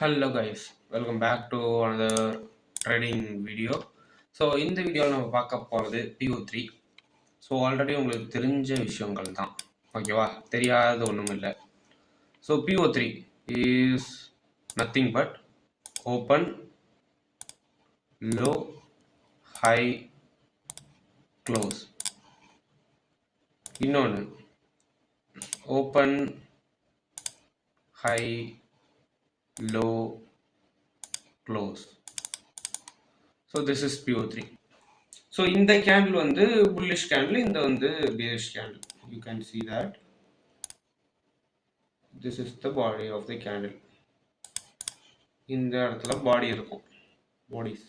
Hello guys, welcome back to another trading video. So இந்த வீடியோவில் நம்ம பார்க்க போகிறது PO3. ஸோ ஆல்ரெடி உங்களுக்கு தெரிஞ்ச விஷயங்கள் தான், ஓகேவா? தெரியாத ஒன்றும் இல்லை. So PO3 is nothing but open, low, high, close. இன்னொன்று open, high, low, close. So this is PO3. So இந்த கேண்டில் வந்து புல்லிஷ் கேண்டில், இந்த வந்து bearish candle. You can see that this is the body of the candle. இந்த இடத்துல body இருக்கும், bodies.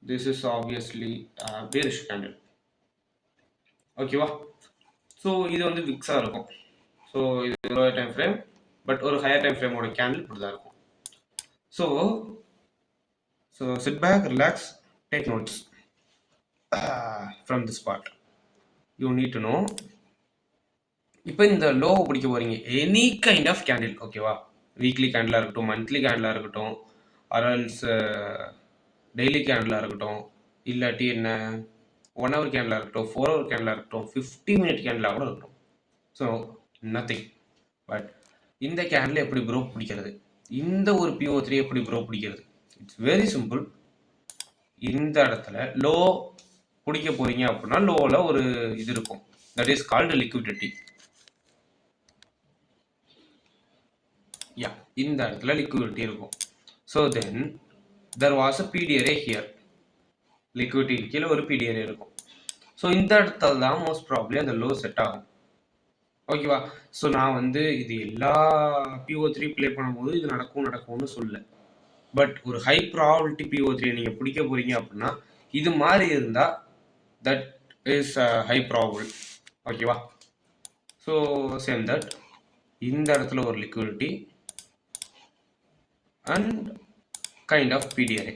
this is obviously bearish candle, ஓகேவா? So இது வந்து விக்ஸாக இருக்கும். ஸோ இது லோயர் டைம் ஃப்ரேம், பட் ஒரு ஹையர் டைம் ஃப்ரேமோட கேண்டில் இப்படி தான் இருக்கும். So sit back, relax, take notes from this part. You need to know. இப்போ இந்த லோவை பிடிக்க போகிறீங்க, எனி கைண்ட் ஆஃப் கேண்டில், ஓகேவா? வீக்லி கேண்டிலாக இருக்கட்டும், மந்த்லி கேண்டிலாக இருக்கட்டும், அரல்ஸ் டெய்லி கேண்டிலாக இருக்கட்டும், இல்லாட்டி என்ன 1 hour கேண்டிலாக இருக்கட்டும், 4 hour கேண்டிலாக இருக்கட்டும், 50 minute கேண்டிலாக கூட இருக்கட்டும். ஸோ நத்திங் பட் இந்த கேண்டில் எப்படி ப்ரோ பிடிக்கிறது, இந்த ஒரு PO3 எப்படி ப்ரோ பிடிக்கிறது? It's very simple. இந்த இடத்துல லோ பிடிக்க போகிறீங்க அப்படின்னா லோவில் ஒரு இது இருக்கும், தட் இஸ் கால்டு லிக்விடிட்டி. இந்த இடத்துல லிக்விடிட்டி இருக்கும். So then there was a PDRA here. Liquidity கீழே ஒரு PDRA இருக்கும். ஸோ இந்த இடத்துல தான் மோஸ்ட் ப்ராப்ளி அந்த லோ செட் ஆகும், ஓகேவா? ஸோ நான் வந்து இது எல்லா PO3 ப்ளே பண்ணும்போது இது நடக்கும்னு சொல்லல. பட் ஒரு ஹை ப்ராபிலிட்டி PO3 நீங்கள் பிடிக்க போகிறீங்க அப்படின்னா இது மாதிரி இருந்தால் தட் இஸ் ஹை ப்ராபபிள், ஓகேவா? ஸோ சேம் தட் இந்த இடத்துல ஒரு liquidity and kind of PDRA.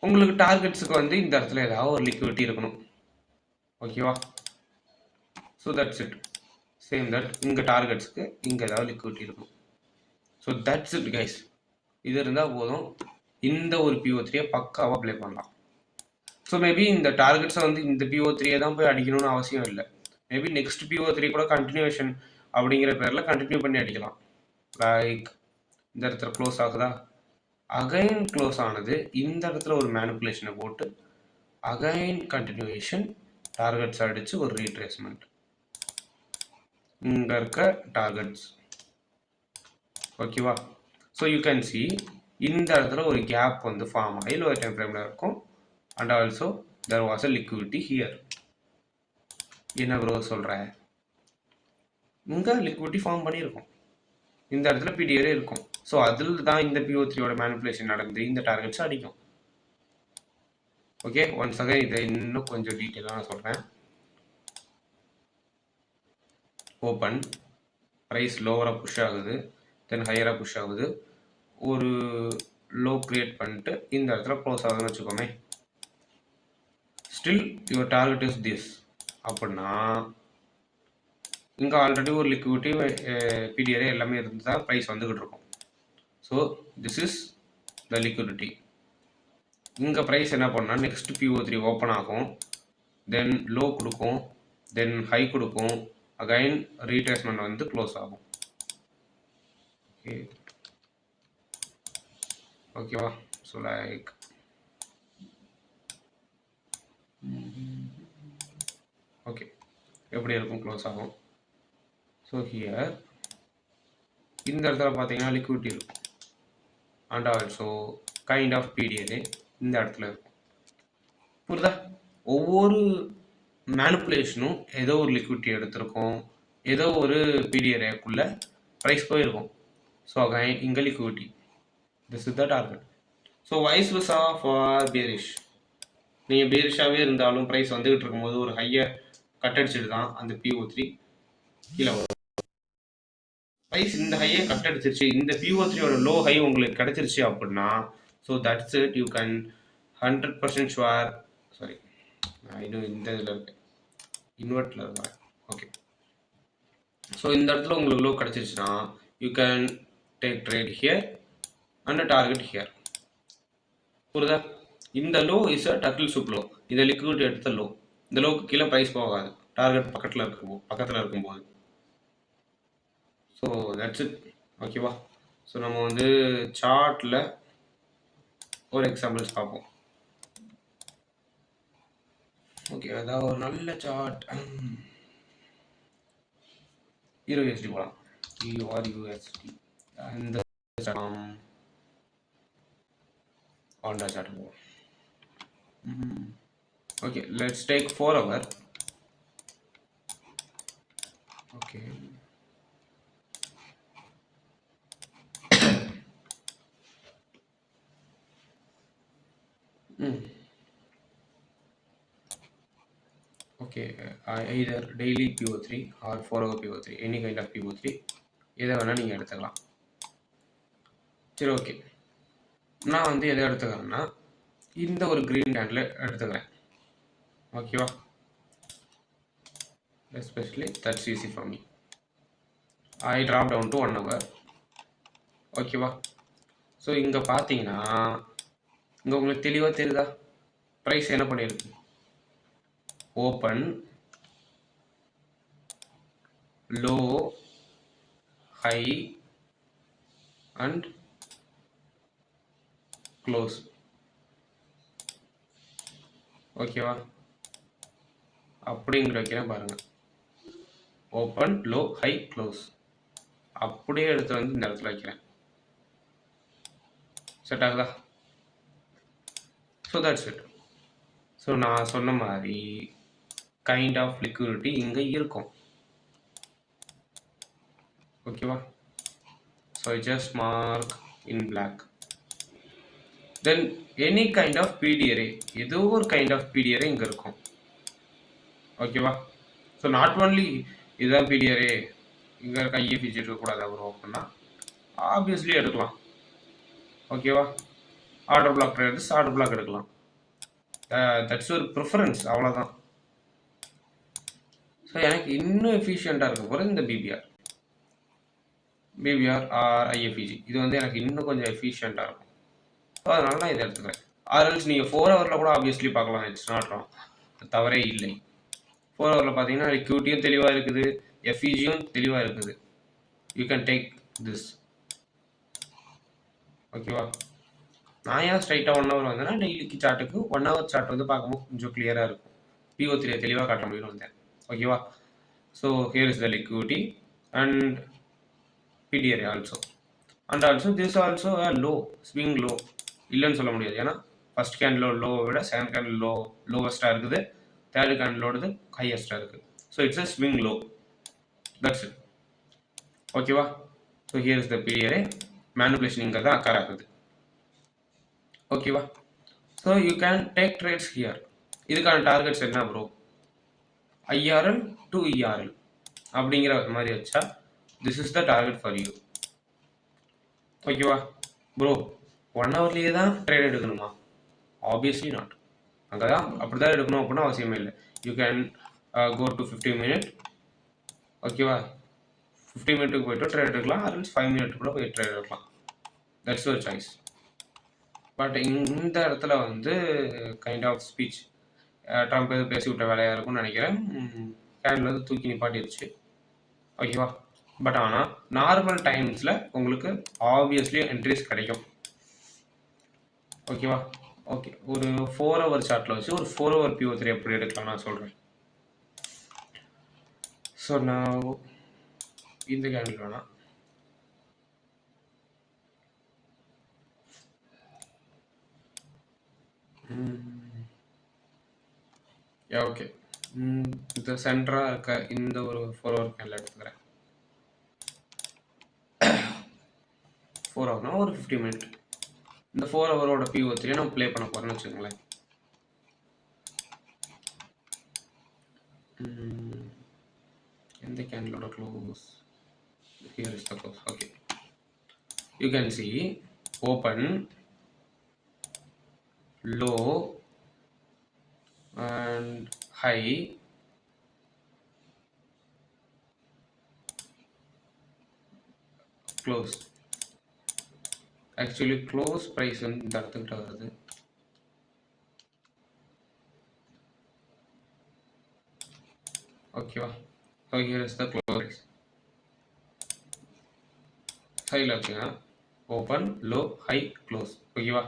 உங்களுக்கு டார்கெட்ஸுக்கு வந்து இந்த இடத்துல ஏதாவது ஒரு லிக்விடிட்டி இருக்கணும், ஓகேவா? So that's it. Same that இங்கே டார்கெட்ஸ்க்கு இங்கே ஏதாவது லிக்விடிட்டி இருக்கணும். So that's it guys. இது இருந்தால் போதும், இந்த ஒரு PO3 பக்காவாக அப்ளை பண்ணலாம். ஸோ மேபி இந்த டார்கெட்ஸை வந்து இந்த PO3 தான் போய் அடிக்கணும்னு அவசியம் இல்லை. மேபி நெக்ஸ்ட் PO3 கூட கண்டினியூஷன் அப்படிங்கிற பேரில் கண்டினியூ பண்ணி அடிக்கலாம். லைக் இந்த இடத்துல க்ளோஸ் ஆகுதா, அகைன் க்ளோஸ் ஆனது, இந்த இடத்துல ஒரு மேனிப்புலேஷனை போட்டு அகைன் கண்டினியூஷன், டார்கெட்ஸ் அடித்து ஒரு ரீட்ரேஸ்மெண்ட், இங்கே இருக்க டார்கெட்ஸ், ஓகேவா? ஸோ யூ கேன் சி இந்த இடத்துல ஒரு கேப் வந்து ஃபார்ம் ஆகி லோயர் டைம் ஃப்ரேமில் இருக்கும். And also there was a liquidity here. என்ன ப்ரோ சொல்கிற? இங்கே லிக்விடிட்டி ஃபார்ம் பண்ணியிருக்கும், இந்த இடத்துல PDRA இருக்கும். ஸோ அதில் தான் இந்த PO3யோட மேனிப்புலேஷன் நடந்து இந்த டார்கெட்ஸ் அடிக்கும். ஓகே, ஒன்ஸ் அகைன் இதை இன்னும் கொஞ்சம் டீட்டெயிலாக நான் சொல்கிறேன். ஓப்பன், ப்ரைஸ் லோவராக புஷ் ஆகுது, தென் ஹையராக புஷ் ஆகுது, ஒரு லோ கிரியேட் பண்ணிட்டு இந்த இடத்துல க்ளோஸ் ஆகுதுன்னு வச்சுக்கோமே. Still your target is this அப்படின்னா இங்கே ஆல்ரெடி ஒரு லிக்விடிட்டி PDRA எல்லாமே இருந்து தான் ப்ரைஸ் வந்துக்கிட்டு இருக்கும். So this is the liquidity. இங்கே ப்ரைஸ் என்ன பண்ணால் நெக்ஸ்ட் PO3 ஓப்பன் ஆகும், தென் லோ கொடுக்கும், தென் ஹை கொடுக்கும், அகைன் ரீட்ரேஸ்மெண்ட் வந்து க்ளோஸ் ஆகும். ஓகேவா? ஸோ லைக் ஓகே, எப்படி இருக்கும்? க்ளோஸ் ஆகும். ஸோ ஹியர் இந்த இடத்துல பார்த்தீங்கன்னா லிக்விடிட்டி இருக்கும் and also kind of PDRA இந்த இடத்துல இருக்கும். புரியுதா? ஒவ்வொரு மேனிப்புலேஷனும் ஏதோ ஒரு லிக்விடிட்டி எடுத்திருக்கும், ஏதோ ஒரு PDRAக்குள்ளே ப்ரைஸ் போயிருக்கும். ஸோ அகைன் இங்கே liquidity, this is the target. So vice versa for bearish. நீங்கள் பேரிஷாகவே இருந்தாலும் ப்ரைஸ் வந்துகிட்டு இருக்கும்போது ஒரு ஹையை கட் அடிச்சுட்டு தான் அந்த PO3 கீழே வரும். ப்ரைஸ் இந்த ஹையை கட் அடிச்சிருச்சு, இந்த PO3யோட லோ ஹை உங்களுக்கு கிடைச்சிருச்சு அப்படின்னா so that's it. You can 100% sure. Sorry, நான் இன்னும் இந்த இதில் இருக்கேன், இன்வெர்ட்டில் இருக்கேன். ஓகே, ஸோ இந்த இடத்துல உங்களுக்கு லோ கிடச்சிருச்சுன்னா you can take trade here and target here. புரியுதா? இந்த low is a turtle soup low. இதை லிக்விட் எடுத்த லோ. இந்த லோக்கு கீழே ப்ரைஸ் போகாது, டார்கெட் பக்கத்தில் இருக்கும்போது. So that's it. ஓகேவா? ஸோ நம்ம வந்து சார்ட்டில் ஒரு எக்ஸாம்பிள்ஸ் பார்ப்போம். ஓகே, அதாவது ஒரு நல்ல சார்ட் USD போகலாம். USD இந்த Honda chart போவோம். Okay, let's take 4 hour. Okay. Okay, either daily PO3 or 4 hour PO3, any kind of PO3 எதை வேணால் நீங்கள் எடுத்துக்கலாம். சரி, ஓகே. நான் வந்து எதை எடுத்துக்கிறேன்னா இந்த ஒரு க்ரீன் கேண்டில் எடுத்துக்கிறேன். ஓகேவா? Especially that's easy for me. I drop down to 1 hour. ஓகேவா? ஸோ இங்கே பார்த்தீங்கன்னா இங்கே உங்களுக்கு தெளிவாக தெரியுதா ப்ரைஸ் என்ன பண்ணியிருக்கு? Open, low, high and close. ஓகேவா? அப்படிங்கிற வைக்கிறேன் பாருங்கள். ஓப்பன், லோ, ஹை, க்ளோஸ் அப்படியே எடுத்து வந்து இந்த இடத்துல வைக்கிறேன். செட் ஆகுதா? So that's it. ஸோ நான் சொன்ன மாதிரி கைண்ட் ஆஃப் லிக்விடிட்டி இங்கே இருக்கும். ஓகேவா? So I just mark in block. Then any kind of PDRA, ஏதோ ஒரு கைண்ட் ஆஃப் பிடிஆர்ஏ இங்கே இருக்கும். ஓகேவா? ஸோ நாட் ஒன்லி இதுதான் பிடிஆர்ஏ, இங்கே இருக்க ஐஎஃப்இஜி இருக்கக்கூடாது அவர் ஓப்பன்னா ஆப்வியஸ்லி எடுக்கலாம். ஓகேவா? Order black traders order black எடுக்கலாம். தட்ஸ் ஒரு ப்ரிஃபரன்ஸ், அவ்வளோதான். ஸோ எனக்கு இன்னும் எஃபிஷியண்ட்டாக இருக்க போகிறது இந்த பிபிஆர் ஆர் ஐஎஃப்இஜி. இது வந்து எனக்கு இன்னும் கொஞ்சம் எஃபிஷியண்ட்டாக இருக்கும். ஸோ அதனால நான் இதை எடுத்துக்கிறேன். ஆர்எல்ஸ் நீங்கள் 4 ஹவரில் கூட ஆப்வியஸ்லி பார்க்கலாம். இட்ஸ் நாட் ராங், தவறே இல்லை. 4 ஹவரில் பார்த்தீங்கன்னா லிக்விடிட்டியும் தெளிவாக இருக்குது, எஃப்இஜியும் தெளிவாக இருக்குது. You can take this. ஓகேவா? நான் ஏன் ஸ்ட்ரைட்டாக 1 ஹவர் வந்தேன்னா டெய்லிக்கு சார்ட்டுக்கு 1 ஹவர் சார்ட் வந்து பார்க்கும்போது கொஞ்சம் கிளியராக இருக்கும். PO3 தெளிவாக காட்ட முடியும்னு வந்தேன். ஓகேவா? So here is the liquidity and PDRA also. And also this also low, swing low இல்லைன்னு சொல்ல முடியாது. ஏன்னா ஃபர்ஸ்ட் கேண்டில் லோவை விட செகண்ட் கேண்டில் லோவஸ்ட்டாக இருக்குது, தேர்ட் கேண்டிலோடது ஹையஸ்ட்டாக இருக்குது. So it's a swing low. That's it. ஓகேவா? So here is the PDRA. Manipulation இங்கே தான் அக்கர் ஆகுது. ஓகேவா? So you can take trades here. இதுக்கான டார்கெட்ஸ் என்ன ப்ரோ? IRL to ERL அப்படிங்கிற மாதிரி வச்சா this is the target for you. ஓகேவா? ப்ரோ 1 ஹவர்லேயே தான் ட்ரேட் எடுக்கணுமா? Obviously not. அங்கே தான் அப்படி தான் எடுக்கணும் அப்படின்னா அவசியமே இல்லை. You can go to 15 minute. ஓகேவா? 15 மினிட்டுக்கு போய்ட்டு ட்ரேட் எடுக்கலாம், ஆர்எல்ஸ் 5 மினிட் கூட போய் ட்ரேட் எடுக்கலாம். That's your choice. பட் இந்த இடத்துல வந்து கைண்ட் ஆஃப் ஸ்பீச் ட்ரம்ப் எதுவும் பேசி விட்ட வேலையாக இருக்கும்னு நினைக்கிறேன். கேண்டில் வந்து தூக்கி நிப்பாட்டிடுச்சு. ஓகேவா? பட் ஆனால் நார்மல் டைம்ஸில் உங்களுக்கு ஆப்வியஸ்லி என்ட்ரிஸ் கிடைக்கும். ஓகேவா? ஓகே, ஒரு 4 ஹவர் சார்ட்டில் வச்சு ஒரு 4 ஹவர் PO3 எப்படி எடுக்கலாம் நான் சொல்கிறேன். ஸோ நான் இந்த கேண்டில் வேணாம், ஓகே இந்த சென்டராக இருக்க இந்த ஒரு 4 ஹவர் கேண்டில் எடுத்துக்கிறேன். 4 ஹவர்னா ஒரு 50 மினிட். இந்த 4 ஹவரோட PO3 நம்ம ப்ளே பண்ண போகிறேன்னு வச்சுக்கோங்களேன். எந்த கேண்டிலோட close? Here is the close. Okay, you can see open, low and high, close. Actually close price வந்து இந்த இடத்துக்கிட்ட வருது. ஓகேவா? So here is the close price. ஹையில் வச்சுக்கோங்க, ஓப்பன் லோ ஹை க்ளோஸ். ஓகேவா?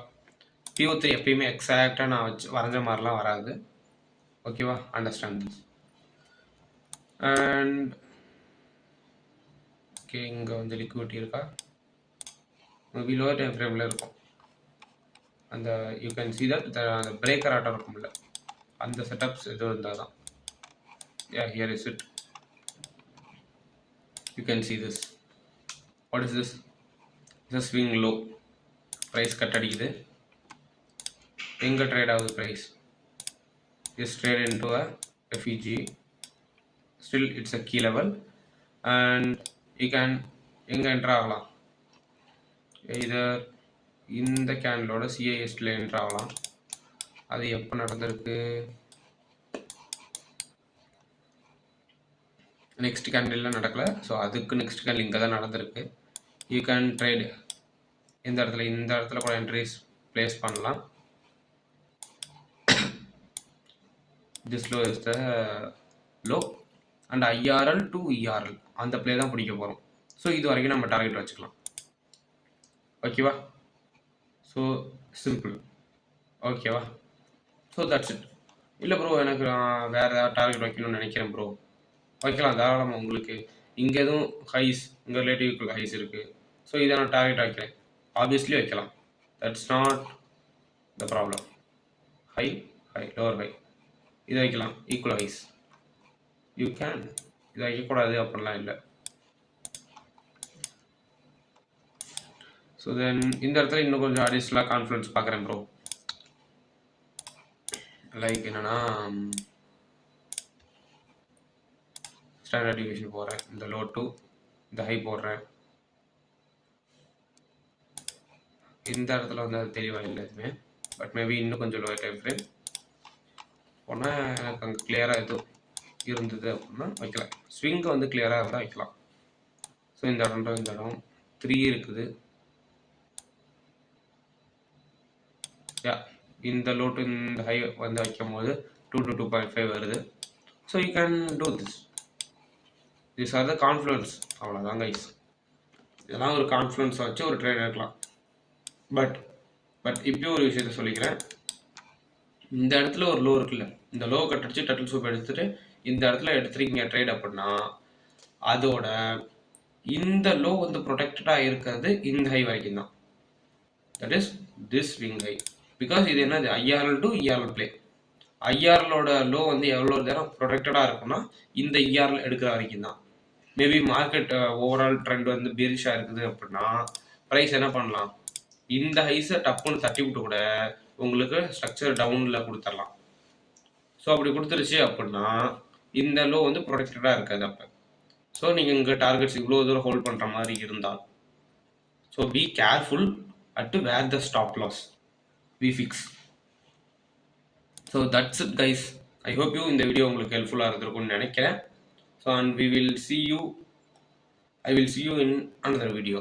PO3 எப்பயுமே எக்ஸாக்டாக நான் வரைஞ்ச மாதிரிலாம் வராது. ஓகேவா? Understand this. அண்ட் ஓகே, இங்கே வந்து லிக்விடிட்டி இருக்கா? மேபி லோவர் டைம் ஃப்ரேமில் இருக்கும். அந்த யூ கேன் சி தட் அந்த பிரேக்கர் ஆட்டம் இருக்கும்ல, அந்த செட்டப்ஸ் எதுவும் இருந்தால் தான். Here is it. You can see this. What is this? It's swing low. Price cut அடிக்குது. எங்கே ட்ரேட் ஆகுது ப்ரைஸ்? Is trade in to a FEG. Still it's a key level and you can எங்கே enter ஆகலாம்? இதர் இந்த கேண்டலோட CISல enter ஆகலாம். அது எப்போ நடந்திருக்கு? நெக்ஸ்ட் கேண்டில் நடக்கல. ஸோ அதுக்கு நெக்ஸ்ட் கேண்டில் இங்கே தான் நடந்திருக்கு. யூ கேன் ட்ரேட் இந்த இடத்துல கூட என்ட்ரிஸ் பிளேஸ் பண்ணலாம். This low is the low and IRL to ERL அந்த பிளே தான் பிடிக்க போகிறோம். ஸோ இது வரைக்கும் நம்ம டார்கெட் வச்சுக்கலாம். ஓகேவா? So simple. ஓகேவா? So that's it. இல்லை ப்ரோ, எனக்கு வேறு ஏதாவது டார்கெட் வைக்கணும்னு நினைக்கிறேன் ப்ரோ. வைக்கலாம் தாராளமாக. உங்களுக்கு இங்கே எதுவும் ஹைஸ், இங்கே ரிலேட்டிவ் ஹைஸ் இருக்குது. ஸோ இதை நான் டார்கெட் வைக்கிறேன். ஆப்வியஸ்லி வைக்கலாம். That's not the problem. High high lower high இதை வைக்கலாம். Equal highs you can. இதை வைக்கக்கூடாது அப்படிலாம் இல்லை. ஸோ தென் இந்த இடத்துல இன்னும் கொஞ்சம் அடிஷ்னலாக கான்ஃபிடன்ஸ் பார்க்குறேன் ப்ரோ. லைக் என்னென்னா, ஸ்டாண்டர்ட் டிவிஷன் போடுறேன், இந்த லோ டு இந்த ஹை போடுறேன். இந்த இடத்துல வந்து அது தெளிவாக இல்லை எதுவுமே. பட் மேபி இன்னும் கொஞ்சம் லோ டைம் ஃப்ரேம் போனால் எனக்கு அங்கே கிளியராக எதுவும் இருந்தது அப்படின்னா வைக்கலாம். ஸ்விங்கை வந்து கிளியராக இருந்தால் வைக்கலாம். ஸோ இந்த இடம் 3 இருக்குது. யா, இந்த லோ டு இந்த ஹை வந்து வைக்கும் போது 2 to 2.5 வருது. So you can do this. This R the confidence. அவ்வளோதான் கைஸ். இதெல்லாம் ஒரு கான்ஃபிடன்ஸ் வச்சு ஒரு ட்ரேட் எடுக்கலாம். பட் இப்பயும் ஒரு விஷயத்த சொல்லிக்கிறேன். இந்த இடத்துல ஒரு லோ இருக்குல்ல, இந்த லோ கட் அடிச்சு டட்டில் சூப் எடுத்துட்டு இந்த இடத்துல எடுத்துருக்கீங்க ட்ரேட் அப்படின்னா, அதோட இந்த லோ வந்து ப்ரொடெக்டடாக இருக்கிறது இந்த ஹை வரைக்கும் தான். That is this swing high. Because இது என்னது IRL டு ERL பிளே. IRLோட லோ வந்து எவ்வளோ நேரம் ப்ரொடெக்டடாக இருக்குன்னா இந்த ERL எடுக்கிற வரைக்கும் தான். மேபி மார்க்கெட் ஓவரால் ட்ரெண்ட் வந்து பெரிஷாக இருக்குது அப்படின்னா ப்ரைஸ் என்ன பண்ணலாம், இந்த ஹைஸை டப்புன்னு தட்டி விட்டு கூட உங்களுக்கு ஸ்ட்ரக்சர் டவுனில் கொடுத்துடலாம். ஸோ அப்படி கொடுத்துருச்சு அப்படின்னா இந்த லோ வந்து ப்ரொடெக்டடாக இருக்காது அப்போ. ஸோ நீங்கள் இங்கே டார்கெட்ஸ் இவ்வளோ தூரம் ஹோல்ட் பண்ணுற மாதிரி இருந்தால், so be careful at where the stop loss we fix. So that's it guys. I hope you இந்த வீடியோ உங்களுக்கு ஹெல்ப்ஃபுல்லாக இருந்திருக்கும்னு நினைக்கிறேன். ஸோ அண்ட் I will see you in another video.